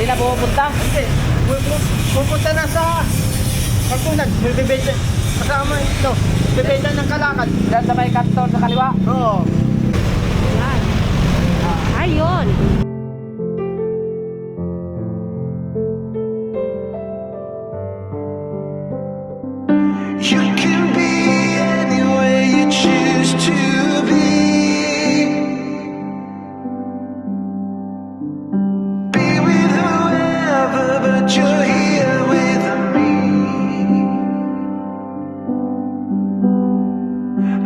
Hindi na pumupunta? Hindi. Pupunta na sa Pagpunag. Bibenta. Kasama ito. Bibenta ng kalakad. Diyan sa may kanton sa kaliwa? Oo. Yan. Ayun. You can be anywhere you choose to be. Be with whoever, but you're here with me.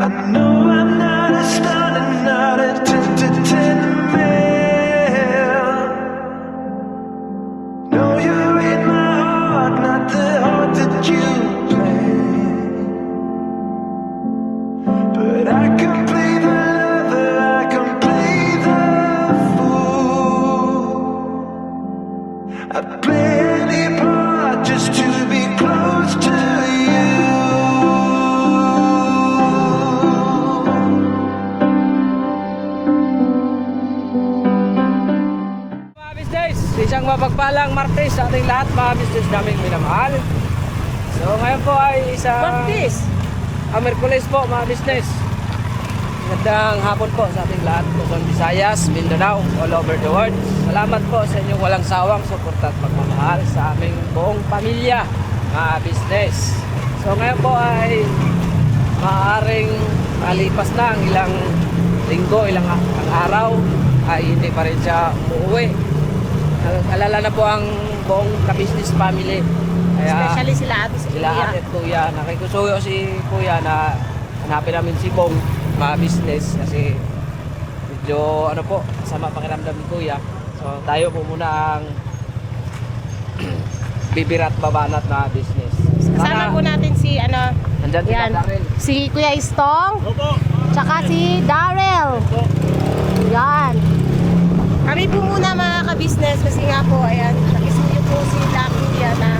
I know I'm not a star and not a 10 man. No, you're in my heart, not the heart that you but I can play the lover, I can play the fool. I'd play any part just to be close to you. Mga business, isang mapagpalang Martes sa ating lahat mga business naming minamahal. So ngayon po ay isang Miyerkules po mga business. Magandang hapon po sa ating lahat, Luzon, Visayas, Mindanao, all over the world. Salamat po sa inyong walang sawang suporta at pagmamahal sa aming buong pamilya mga business. So ngayon po ay maaaring malipas na ang ilang linggo, ilang araw ay hindi pa rin siya umuwi. Alala na po ang buong ka-business family. Kaya, Especially sila ate si sila Kuya. ate at kuya, nakikusuyo si kuya na hanapin namin si Bong mga business kasi medyo ano po, sama pakiramdam ni kuya. So tayo po muna ang bibirat babanat na business. Kasama po natin si Nandyan si yan, Darrell. si Kuya Istong, tsaka si Darrell. Yan. Kami po muna mga ka-business kasi nga po, ayan, nakisuyo po si Lucky yan na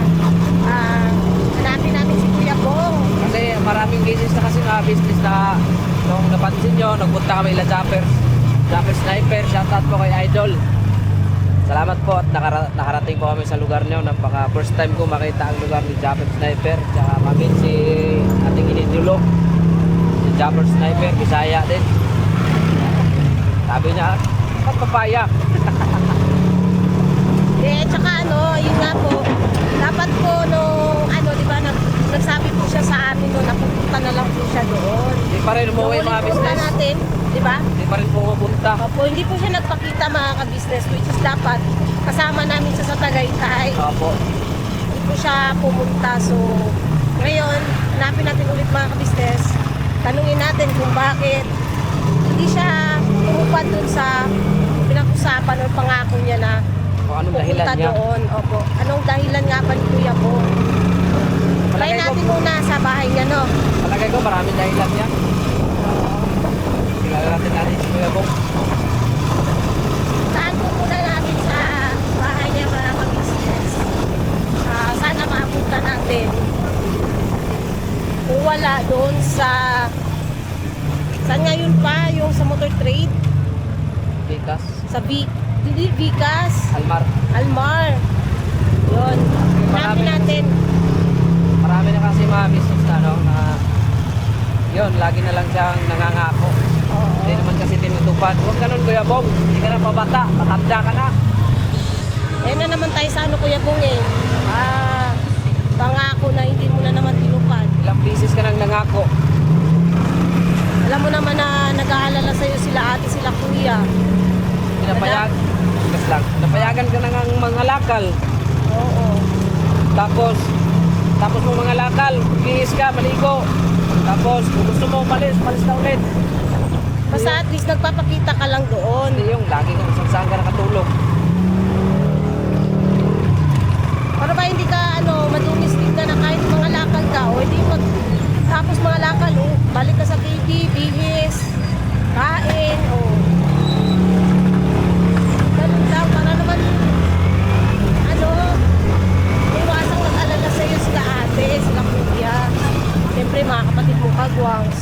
hanapin namin si Kuya Bong. Kasi maraming cases na kasi mga business na nung napansin nyo, nagpunta kami ila Japper Sniper, shoutout po kay Idol. Salamat po at nakarating po kami sa lugar nyo. Napaka first time ko makita ang lugar ni Japper Sniper. Tsaka mamit si ating inidulo, si Japper Sniper, Bisaya din. Sabi niya, ba't papaya? Tsaka yun nga po, dapat po nung di ba, nagsabi po siya sa amin na pupunta na lang po siya doon. Hindi pa rin umuwi mga business. natin, di ba? Hindi pa rin pumupunta. Opo, hindi po siya nagpakita mga ka-business, which is dapat kasama namin siya sa Tagaytay. Opo. Hindi po siya pumunta. So, ngayon, hanapin natin ulit mga ka-business. Tanungin natin kung bakit hindi siya tumupad dun sa pinag-usapan o pangako niya na Kung anong dahilan pupunta niya. doon. Opo. Anong dahilan nga ba ni Kuya po? Try Palagay ko, natin muna sa bahay niya, no? palagay ko maraming dahilan niya. Kilala natin si Kuya Bong. Saan po muna natin sa bahay niya mga ka-business? Sana maapunta natin. Kung wala doon sa... Saan nga yun pa? Yung sa motor trade? Bikas, Sa Vicas? Almar. Almar. Yun. Hanapin natin. Marami na kasi mga business na yun, lagi na lang siyang nangangako. Oo. Hindi naman kasi tinutupad. Huwag ganun Kuya Bong, hindi ka na pabata, matanda ka na. Ayun na naman tayo sa Kuya Bong eh. Pangako na hindi mo na naman tinupad. Ilang beses ka nang nangako. Alam mo naman na nag-aalala sa'yo sila ate, sila kuya. Napayagan ka na ng mga lakal. Oo. Tapos mo mga lakal, bihis ka, maligo. Tapos kung gusto mo malis na ulit. Basta at least nagpapakita ka lang doon. Hindi yung lagi kang saan ka nakatulog. Para ba hindi ka madumis din ka na kahit mga lakal ka o hindi tapos mga lakal balik ka sa KB, bihis, kain ganun daw para naman iwasang nag-alala sa'yo sila ate, sila kuya. Siyempre mga kapatid mo kagwangs.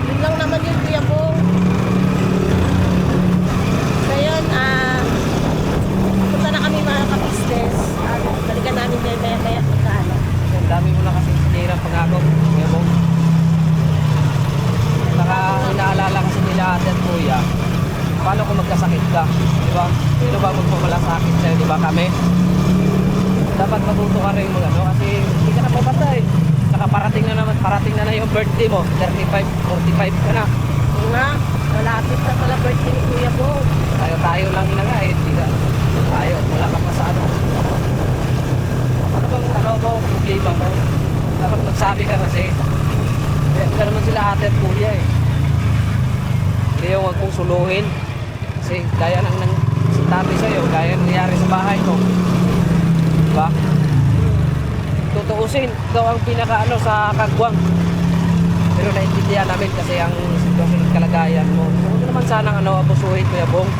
Yun lang naman yun kuya mo. Ngayon ba? Sino ba magmamalasakit sa'yo, di ba kami? Dapat matuto ka rin mag ano, kasi hindi ka na pumatay. Nakaparating na na yung birthday mo. 35, 45 ka na. Oo nga, malapit na pala birthday ni Kuya Bong. Tayo lang na nga eh. Hindi ka. Tayo, wala ka pa sa ano. Ano bang problema mo? Dapat magsabi ka kasi. Hindi naman sila ate at kuya eh. Hindi yung huwag mong suluhin. Kasi gaya ng sinabi sa'yo, gaya ng nangyari sa bahay ko. Diba? Tutuusin, ikaw ang pinaka sa kagwang. Pero naintindihan namin kasi ang sitwasyon at kalagayan mo. Huwag naman sanang abusuhin, Kuya Bong.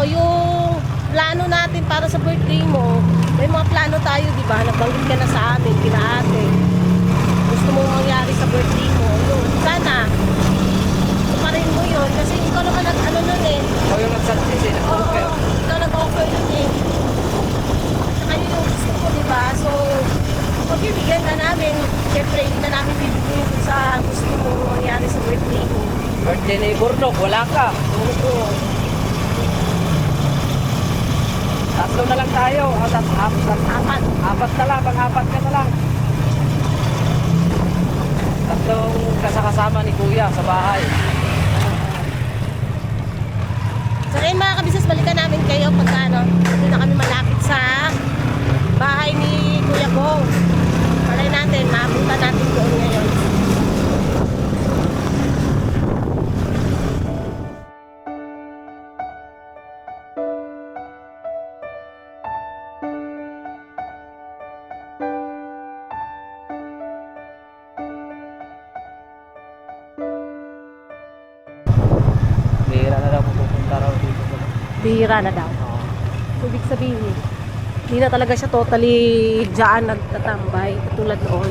Yung plano natin para sa birthday mo, may mga plano tayo, di ba? Nabanggit ka na sa amin, kina ate. Gusto mo mangyari sa birthday mo. Yun, sana, tuparin mo yun. Kasi ikaw naman nun eh. Ikaw yung nagsuggest eh, nag-offer. Ikaw nag-offer yun eh. Saka yun yung gusto ko, di ba? So, pag bibigyan ka namin, syempre, hindi na namin bibigyan kung sa gusto mo mangyari sa birthday mo. Birthday ni Burnok, wala ka. Oo. Tatlo na lang tayo. Apat na lang, pang-apat ka na lang. Tatlong kasama ni Kuya sa bahay. So ayun mga kabisnes, balikan namin kayo pagka hindi na kami malapit sa bahay ni Kuya Bong. Malay natin, maabutan natin doon ngayon. Bihira na daw pupunta raw dito. Bihira na daw. Ibig sabihin, hindi na talaga siya totally dyan nagtatambay katulad noon.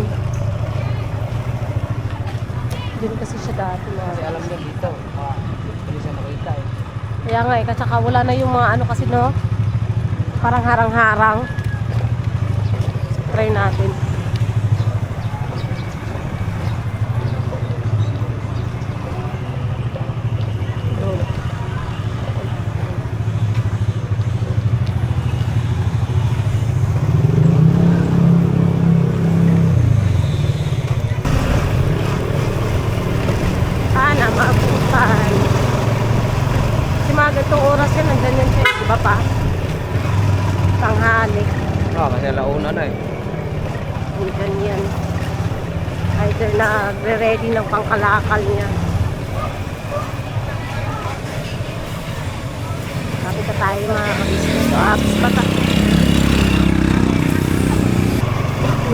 Hindi kasi siya dati. Kasi alam niya dito. Hindi siya makita eh. Kaya nga eh, kasi wala na yung mga ano kasi no, parang harang-harang. Try natin. Sana maabutan. Kasi mga ganitong oras yan, nandyan yan siya, di ba pa? Tanghali. Kasi launa na eh. Nandyan yan. Either nagre-ready ng pangkalakal niya. Sabi ka tayo mga kabisnes. So, apps pa ta.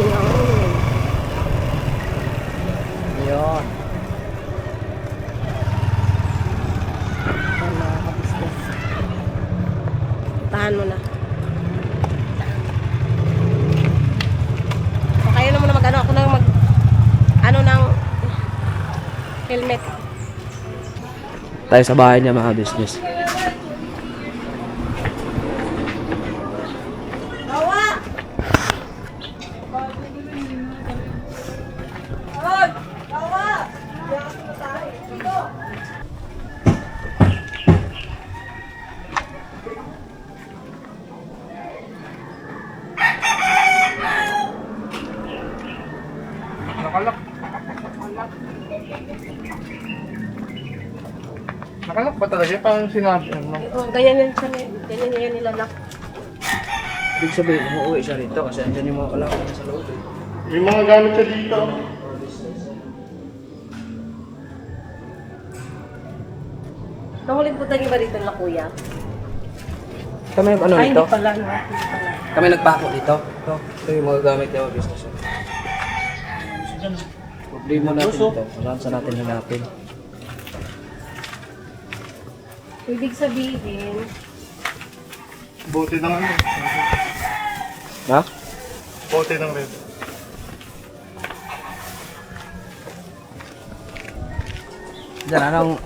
Yun. Yun. Ayan mga kabisnes. Tahan mo na. So, kayo naman na mag-ano. Ako na ng helmet. Tayo sa bahay niya mga business. Nakalak ba talaga? Parang sinabi ano? Oh, ganyan yan siya. Ganyan yan nilalak. Ibig sabihin, umuwi siya rito kasi andyan yung mga kalakal sa loob eh. Yung mga gamit siya dito. Nahuling po tayo ba dito na kuya? Kami ano Ay, dito? hindi pala. No? Hindi pala. Kami nagpako dito. Ito yung mga gamit niya mga business. Problema natin dito. Saan natin hanapin? Ibig sabihin, Bote ng ano? Ha? Bote ng red. Diyan,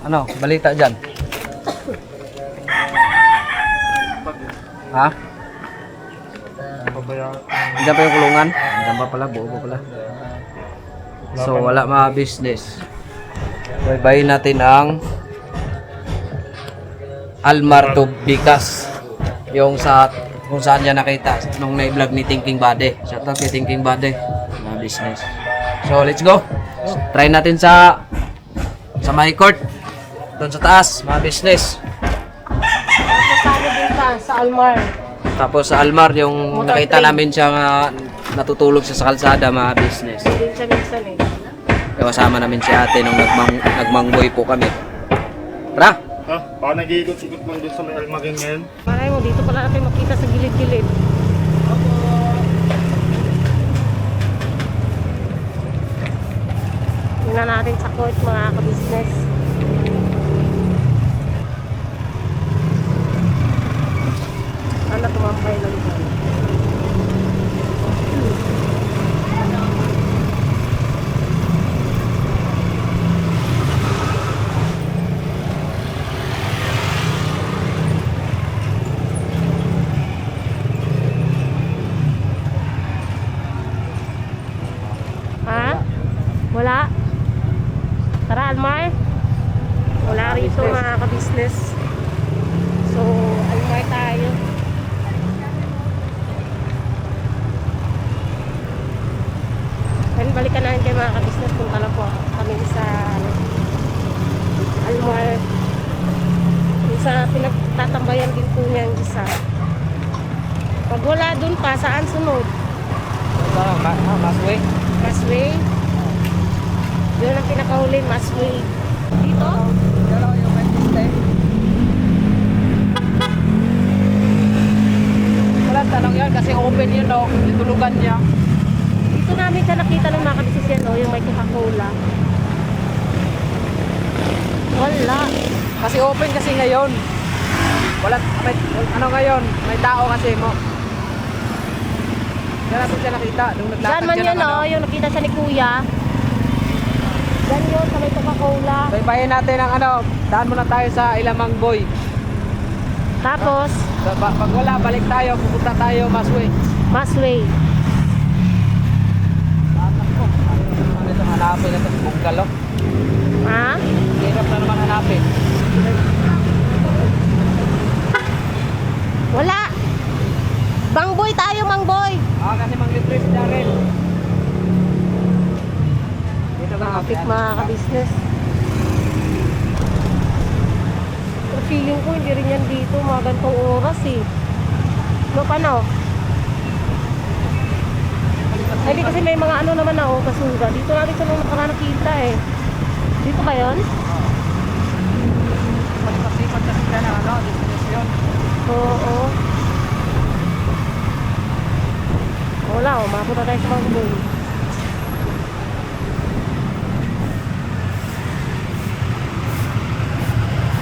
ano, balita dyan? Ha? Pabayaan. Diyan pa yung kulungan? Diyan pa pala, buo pa pala. So, wala mga business. Baybayin natin ang Almar to Bicas. Yung sa kung saan niya nakita nung na-vlog ni Thinking Body. Shoutout kay Thinking Body. Mga business. So, let's go. Try natin sa my court. Doon sa taas, mga business. Kasama din sa Almar. Tapos sa Almar, yung Motor nakita train. namin siya natutulog siya sa kalsada, mga business. Din siya minsan eh. Kasama namin si ate nung nagmangboy po kami. Tara! Ha? Baka nag-iikot-ikot lang dun sa may Almarin ngayon. Maray mo, dito pala natin makita sa gilid-gilid. Tingnan natin sa court mga ka-business. Sana tumambay lang dyan. Ha? Wala? Tara, Almar. Wala rito mga ka-business. So, Almar tayo. Then, balikan natin kayo mga ka-business. Punta lang po kami sa Almar. Yung sa pinagtatambayan din po niya yung isa. Pag wala dun pa, saan sunod? Masway. Masway. Yun ang pinakahuli, Masway. Dito? Wala, tanong yan kasi open yun o. Itulugan niya. Dito namin siya nakita ng mga kabisnes yan, yung may Coca-Cola. Wala. Kasi open kasi ngayon. Wala, ano ngayon? May tao kasi mo. Diyan natin siya nakita. Nung naglatag Diyan man siya yun, ng ano. yung nakita siya ni Kuya. Diyan yun, sa may Coca-Cola. Baybayin natin ang ano. Daan muna tayo sa Ilamang Boy. Tapos, So, pag wala, balik tayo. Pupunta tayo Masway. Masway. Ano ito? Hanapin na ito. Bungkalo. Ha? Hirap na naman hanapin. Wala. Mangboy tayo, Mangboy. Kasi mag-trip na rin. Dito ba? Traffic mga ka-business. Pero feeling ko hindi rin yan dito mga gantong oras eh. No, paano? Ay, di kasi may mga ano naman na basura. Dito natin siya nung nakita eh. Dito ba yun? Magpasipat kasi ka na ano. Destination. Oo. Wala, mapunta tayo sa Mangboy.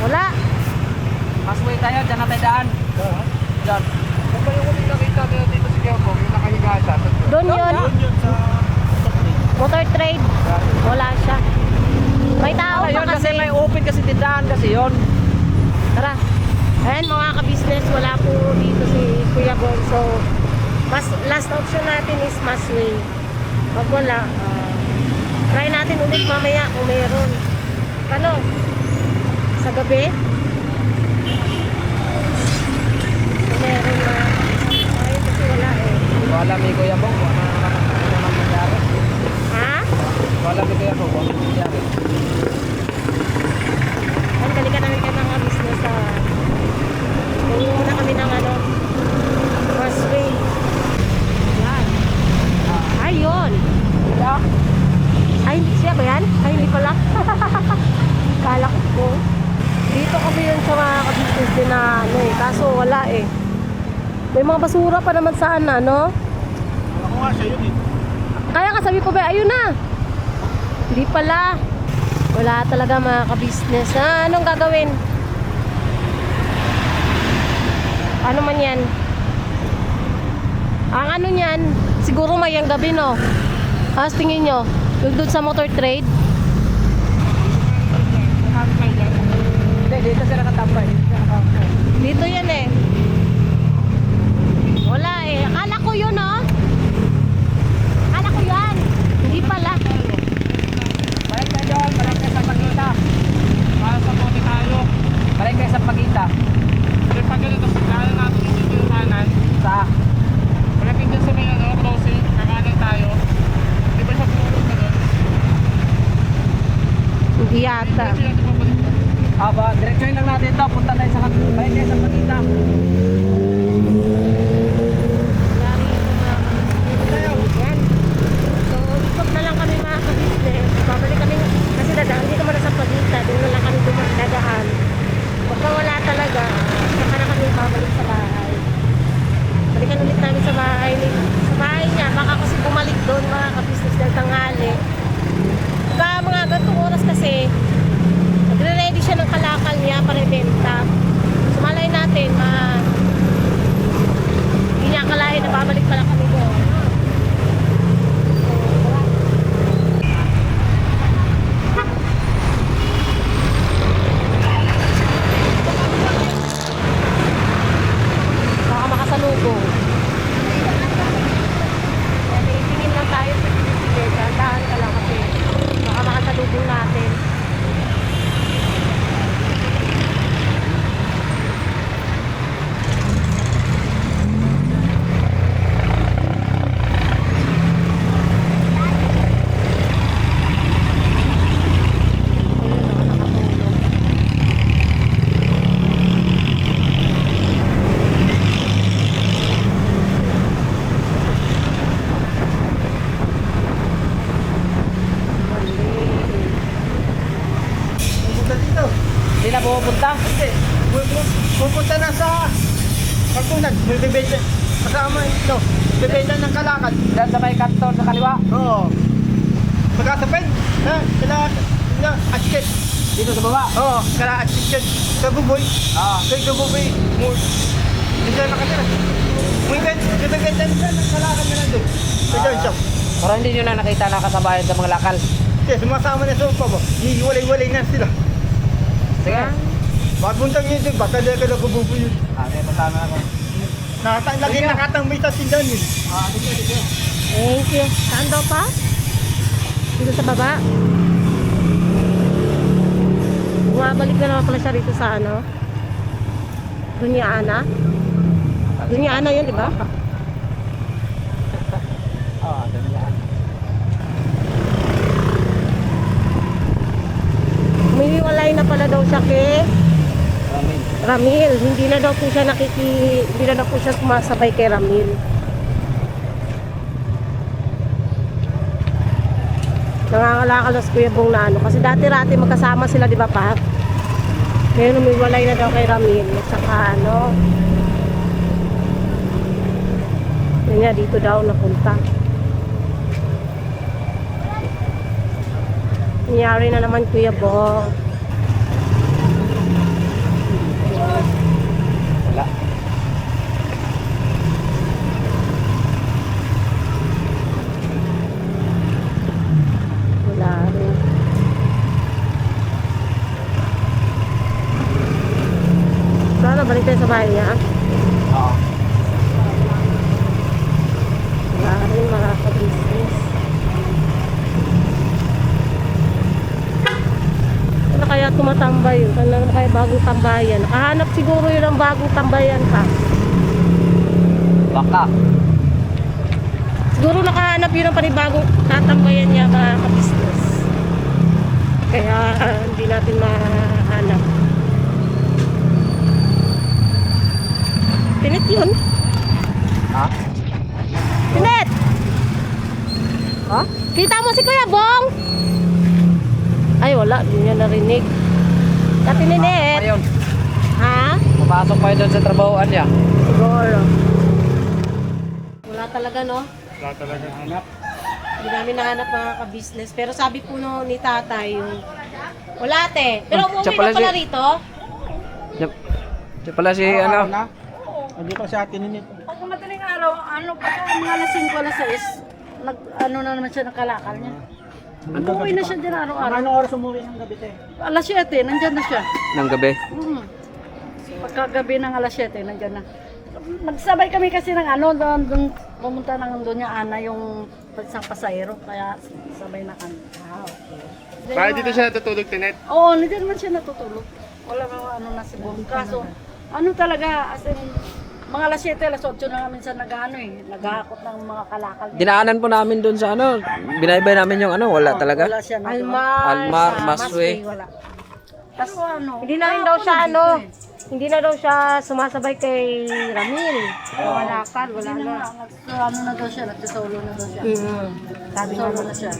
Wala. Masway tayo. Diyan na tayo daan. Diyan. Kung ba yung ulit nakita nila dito si Kiyoko, yung nakahiga siya. Doon yun. Yun sa... Motor trade. Wala siya. May tao pa Ayun, kasi kasi. may open kasi tindahan kasi yon. Tara. Ayan mga ka-business, wala po dito si Kuya Bon. So, last option natin is Masway. Pag wala, try natin ulit mamaya kung mayroon. Ano? Sa gabi? Kung meron na. Ayun kasi wala eh. Wala may Kuya Bong, wala naman nangyari. Ha? Wala may Kuya Bong, wala nangyari. Ayan, balikan namin kayo mga business sa... Ngayon muna kami ng ano, Masway. Yan. Ayun. Yeah. Ay, siya ba yan? Ay, hindi pala. Kala ko. Dito kami yun sa mga ka-business din na ano eh. Kaso wala eh. May mga basura pa naman saan na, no? Ako nga siya yun eh. Kaya ka sabi ko ba, ayun na. Hindi pala. Wala talaga mga ka-business. Anong gagawin? Ano man yan? Ang ano niyan, siguro mayang gabi, no? Tapos tingin nyo, doon sa motor trade. Hindi, dito sila nakatambay. Dito yan eh. Wala eh. Akala ko yun, oh. Akala ko yan. Hindi pala. Balik kayo doon, balik kayo sa Pagita. Para sa Puti tayo. Balik kayo sa Pagita. Pakita. Kasi pag ganito, pagkalan natin yung kanan, Sa malapit dyan sa may crossing, kakanan tayo. Di ba siya pumulog na doon? Hindi yata. Hindi natin pabalik. diretsuhin lang natin ito. Punta tayo sa balik tayo sa Pakita. Yan. So, ikot na lang kami mga ka-business. Babalik kami, kasi dadaan dito muna sa Pagita. Doon na lang kami dadaan. Pagka wala talaga, saka na kami babalik sa bahay. Balikan ulit namin sa bahay. Sa bahay niya, baka kasi bumalik doon mga ka-business dahil tanghali. Pagka mga gantong oras kasi, nagre-ready siya ng kalakal niya para ibenta. Sumalay natin, hindi niya akalain na babalik pala kami doon. Baka makasalubong. Tingin lang tayo sa piligid. Dahan ka lang kasi baka makasalubong natin. Pupunta dito. Hindi na pupunta. Hindi. Pupunta na sa Pagkunag. Bibenta. Kasama ito. Bibenta ng kalakal. Diyan sa may kanto sa kaliwa. Oo. Pagkasapin. Ha? Sila atchit. Dito sa baba. Oo. Kala atchit. Sa buboy. Kay sa buboy. Hindi na nakatira. Bibenta nila ng kalakal na nandun. Sa dyan siya. Pero hindi nyo na nakita nakasabayan sa mga lakal. Kasi sumasama na sa upa mo. Hiwalay-walay na sila. Sige. Pagbuntang yun din. Baka dahil ka na kububoy yun. Sige, pasama ako. Lagi nakatambay sa tindahan yun. Thank you. Saan daw pa? Dito sa baba? Bumabalik na naman pala siya rito sa ano? Dunya Ana? Dunya Ana yun, di ba? Doon yan. Umiwalay na pala daw siya kay Amin. Ramil. Hindi na daw po siya hindi na daw po siya sumasabay kay Ramil. Nangangalakal na si Kuya Bong na ano. Kasi dati-rati magkasama sila, di ba pa? Ngayon umiwalay na daw kay Ramil. At saka ano. Yun nga, dito daw napunta. Nangyari na naman Kuya Bong. Wala. Wala rin. Sana balik tayo sa bahay niya. Oo. Wala rin mga ka-business. Ano kaya tumatambay yun? Ano kaya bagong tambayan? Nakahanap siguro yun ng bagong tambayan pa. Baka. Siguro nakahanap yun ng panibagong tatambayan niya mga ka-business. Kaya hindi natin mahanap. Pilit yun. Ha? Pilit! Ha? Kita mo si Kuya Bong? Ay wala, hindi niya narinig. Dati Ninet. Ayun. Ha? Papasok pa yun doon sa trabahoan niya. Siguro. Wala talaga no? Wala talaga hanap. Hindi namin nahanap mga ka-business. Pero sabi po no, ni tatay, yung... Wala ate. Pero umuwi Siya na pala pala si- rito. Diyan pala si ano. Hindi pa sa atin nito. Pag madaling araw, ano pa mga alas 5, alas 6, ano na naman siya nakalakal niya. Umuwi na siya din araw-araw. Anong oras umuwi ng gabi tayo? Alas 7, nandyan na siya. Ng gabi. Pagkagabi ng alas 7, nandyan na. Nagsabay kami kasi ng ano, doon pumunta ng doon niya Ana, yung isang pasahero, kaya sabay na kami. Ah, okay. Then, Bakit dito siya natutulog, Tinet? Oo, nandyan naman siya natutulog. Wala mga ano na siguro. Kaso, ano talaga, as in, mga alas 7, alas 8 na nga minsan nag-ano naghahakot ng mga kalakal. Dinaanan po namin doon sa ano, binaybay namin yung ano, wala talaga. Wala siya na Almar, Maswe. wala. Pero ano, Hindi na rin daw siya hindi na daw siya sumasabay kay Ramil. Wala ka, wala Hindi na. na, ano na daw siya, nagsisolo na daw siya. Sabi Solo na siya.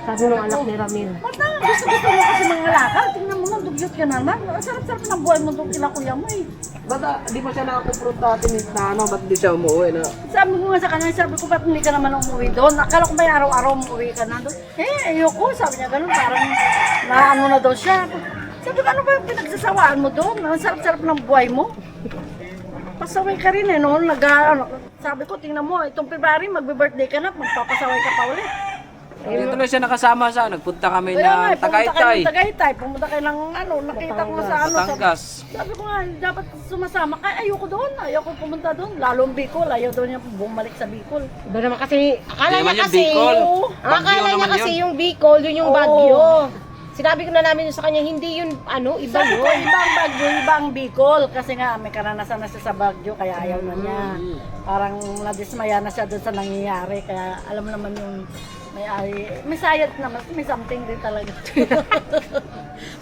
ng anak ni Ramil. Ba't na, gusto mo kasi mga lakal. Tingnan mo nang dugyot ka naman. Ang sarap-sarap ng buhay mo doon kila kuya mo eh. Ba't di pa siya nakakumpronta atin na ano, ba't di siya umuwi na? Sabi ko nga sa kanya, sabi ko ba't hindi ka naman umuwi doon? Akala ko ba yung araw-araw umuwi ka na doon? Ayoko. Sabi niya ganun, parang naano na daw siya. Sabi ko, ano ba yung pinagsasawaan mo doon? Ang sarap-sarap ng buhay mo. Pasaway ka rin no? Sabi ko, tingnan mo, itong February, magbe-birthday ka na, magpapasaway ka pa ulit. Dito na siya nakasama sa, nagpunta kami Kaya nga, ng Tagaytay, pumunta kayo ng ano, nakita ko nga sa ano. Batangas. Sabi ko nga, dapat sumasama ka. Ayoko doon, ayoko pumunta doon. Lalo ang Bicol, ayaw doon niya bumalik sa Bicol. Iba naman kasi, akala Hindi naman niya yung kasi, Bicol. ang akala Bagyo niya naman kasi yun. yung Bicol, yun yung Oo. Bagyo. Sinabi ko na namin yun sa kanya, hindi yun, iba Sabi ko, yun. ibang Bagyo, ibang Bicol. Kasi nga, may karanasan na siya sa Bagyo, kaya ayaw na niya. Parang nadismaya na siya doon sa nangyayari. Kaya alam naman yung may sayad naman, may something din talaga.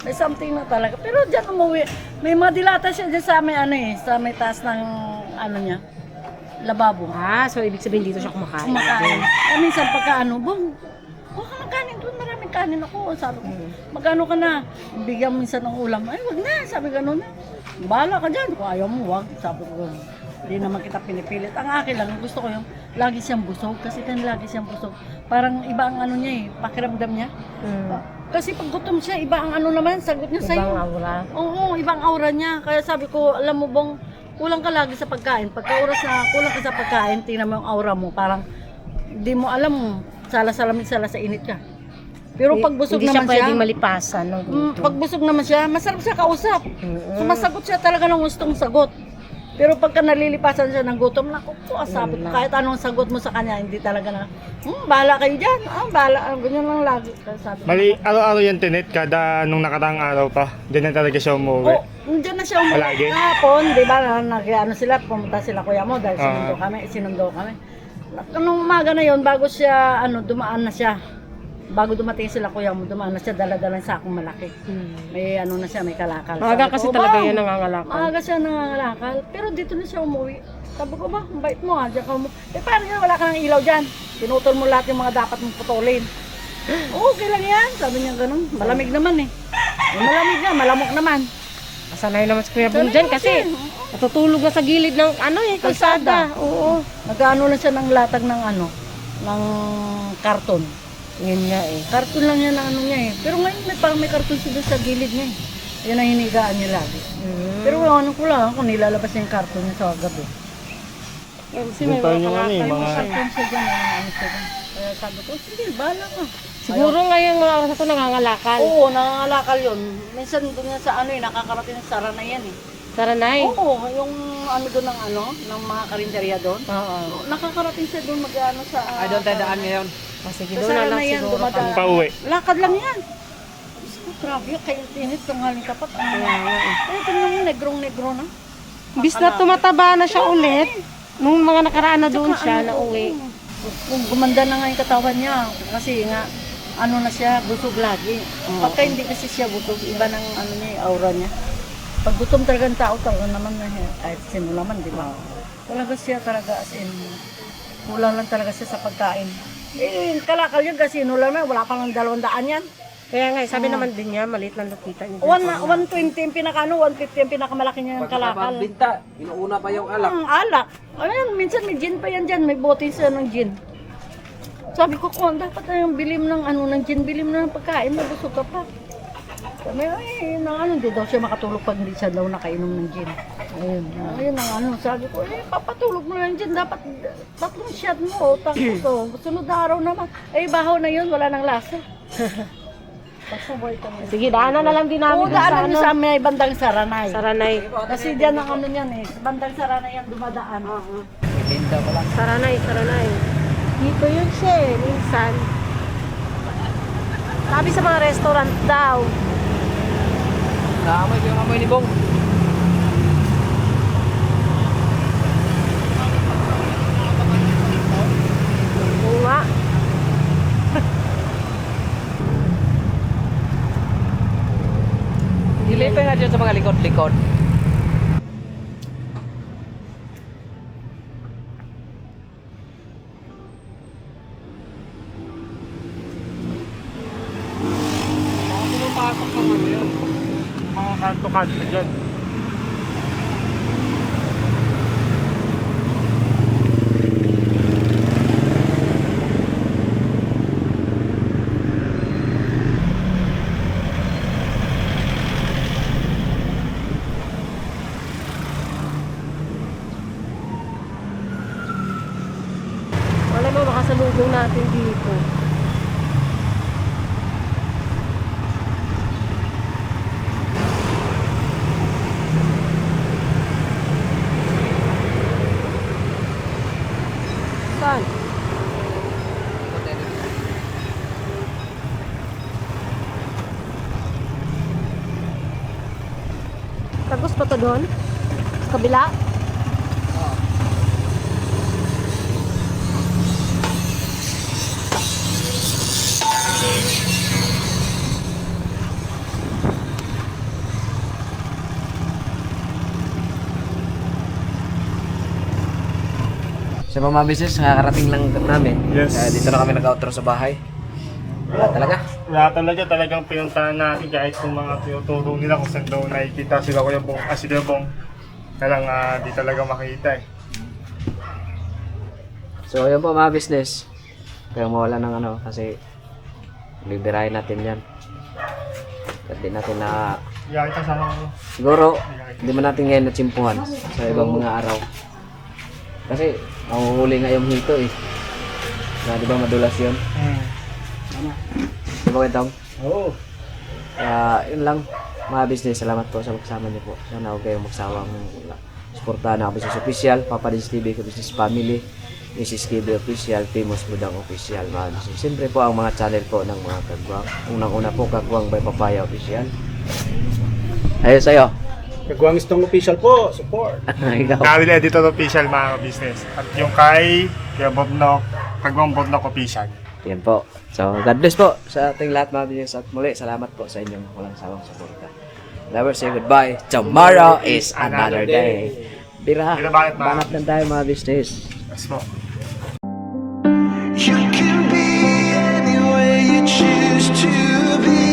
May something na talaga. Pero diyan umuwi, may mga dilata siya dyan sa may sa may taas ng ano niya, lababo. So ibig sabihin dito siya kumakain. Kumakain. Minsan pagka bong, ka ng kanin doon, maraming kanin ako. Sabi ko, magkano ka na? Bigyan mo minsan ng ulam. Ay, wag na. Sabi gano'n na. Bahala ka dyan. Kung ayaw mo, wag. Sabi ko, hindi naman kita pinipilit. Ang akin lang, gusto ko yung lagi siyang busog. Kasi lagi siyang busog. Parang iba ang ano niya pakiramdam niya. Kasi pag gutom siya, iba ang ano naman, sagot niya sa'yo. Ibang aura. Oo, ibang aura niya. Kaya sabi ko, alam mo bang, kulang ka lagi sa pagkain. Pagka oras na kulang ka sa pagkain, tingnan mo yung aura mo. Parang, di mo alam mo, sala-salamig sa init ka. Pero pag busog Hindi siya naman siya, pwedeng malipasan ng gutom. pag busog naman siya, masarap siya kausap. Sumasagot siya talaga ng gustong sagot. Pero pagka nalilipasan siya ng gutom, naku po, sabi ko, kahit anong sagot mo sa kanya, hindi talaga na, bahala kayo dyan, bahala, ganyan lang lagi. Sabi ko, Mali, araw-araw yan tinit, kada nung nakaraang araw pa. Diyan na talaga siya umuwi. Nandiyan na siya umuwi Palagi? kahapon, di ba, sila, pumunta sila kuya mo dahil sinundo kami. Nung umaga na yon bago siya, dumaan na siya. Bago dumating sila kuya mo, dumaan na siya, dala-dala ng sakong malaki. May na siya, may kalakal. Maaga Sabi kasi ko, talaga "Bang, yan nangangalakal." Maaga siya nangangalakal, pero dito na siya umuwi. Sabi ko ba, ang bait mo diyan ka umuwi. Paano yan, wala ka ng ilaw dyan? Pinutol mo lahat yung mga dapat mong putulin. Okay lang yan, sabi niya ganun. Malamig naman eh. Malamig na, malamok naman. Sanay naman si Kuya Bong dyan kasi natutulog na sa gilid ng kalsada. Oo. Nag-ano lang siya ng latag ng ng karton. Yun nga eh. Karton lang yan ang niya eh. Pero ngayon parang may karton siya doon sa gilid niya eh. Yan ang hinigaan niya lagi. Pero ko lang kung nilalabas niya yung karton niya sa gabi. Kasi Doon tayo yung mga... Karton siya dyan, siya dyan. Kaya sabi ko, sige, bahala ka. siguro ngayong mga oras na ito nangangalakal. Oo, nangangalakal yun. Minsan doon yan sa nakakarating ng sara na yan eh. Saranay. Oo, yung doon ng mga karinderya doon. Oo. Nakakarating siya doon sa... Ay, doon tayo daan ngayon. Sige, Sa doon na sara lang na yan, siguro. dumadaan. Pauwi. Lakad lang yan. Diyos ko, grabe, kayo tinit, tunghaling tapat. Kaya tingnan mo, negrong-negro na. Bis na tumataba na siya ulit. Nung mga nakaraan na doon siya, nauwi. Kung gumanda na nga yung katawan niya, kasi nga, na siya, busog lagi. Pagka hindi kasi siya busog, iba ng niya, aura niya. Pag gutom talaga ang tao, talaga naman na kahit sino naman, di ba? Talaga siya talaga, as in, kulang lang talaga siya sa pagkain. Kalakal yun kasi lang na, wala pang 200 yan. Kaya nga, sabi naman din niya, maliit lang lupita niya. 120 yung pinaka 150 yung pinakamalaki niya ng kalakal. Pagkakabinta, inuuna pa yung alak. Ang alak. Ayun, minsan may gin pa yan dyan, may bote siya ng gin. Sabi ko, dapat na yung bilim ng ng gin, bilim na ng pagkain, nabusog ka pa. Sabi, hindi daw siya makatulog pag hindi siya daw nakainom ng gin. Ayun ang sabi ko, papatulog mo lang dyan, dapat 3 shot mo, tapos sunod na araw naman. Bahaw na yun, wala nang lasa. Sige, daanan na lang din namin doon Daanan nyo sa may bandang Saranay. Saranay. Kasi dyan ang niyan bandang Saranay yan dumadaan. Ibinta pa lang. Saranay. Dito yun siya minsan. Sabi sa mga restaurant daw. Naamoy ko yung amoy ni Bong. Oo nga. Ilipin nga dyan sa mga likod-likod. Pumapasok ng ano yun. Mga kanto-kanto dyan. Wala mo makasalubong natin dito. Saan? Tagos pa to doon? Sa kabila? Sa mga business, nakakarating lang namin. Yes. Dito na kami nag-outro sa bahay. Wala talaga. Wala talagang pinuntahan natin kahit kung mga tinuturo nila kung saan daw nakikita sila Kuya Bong, si Kuya Bong. Kailang di talaga makita eh. So, yun po mga business. Kaya mawala ng ano, kasi bibirahin natin yan. At di natin na, Kaya kita sama ko. siguro, hindi man natin ngayon natsimpuhan sa ibang mga araw. Kasi, mahuhuli nga yung hito eh. Na, di ba madulas yun? Di ba kwentong? Oo. Kaya, yun lang. Mga business, salamat po sa magsama niyo po. Sana huwag kayong magsawang suportahan ng Business Official, Papa Dins TV, Business Family, Mrs. KB Official, Famous Budang Official, mga business. Siyempre po ang mga channel po ng mga kagwang. Unang-una po, Kagwang by Papaya Official. Ayun sa'yo. Kagwang Istong Official po, support. Ikaw. Kawil Editor Official mga business. At yung kay Kuya Bobnok, Kagwang Bobnok Official. Yan po. So, God bless po sa ating lahat mga business. At muli, salamat po sa inyong walang sawang suporta. Never say goodbye. Tomorrow is another day. Bira, Bira, bakit ba? banat lang tayo mga business. Yes po. You can be anywhere you choose to be.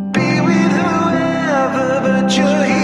Be with whoever, but you're here.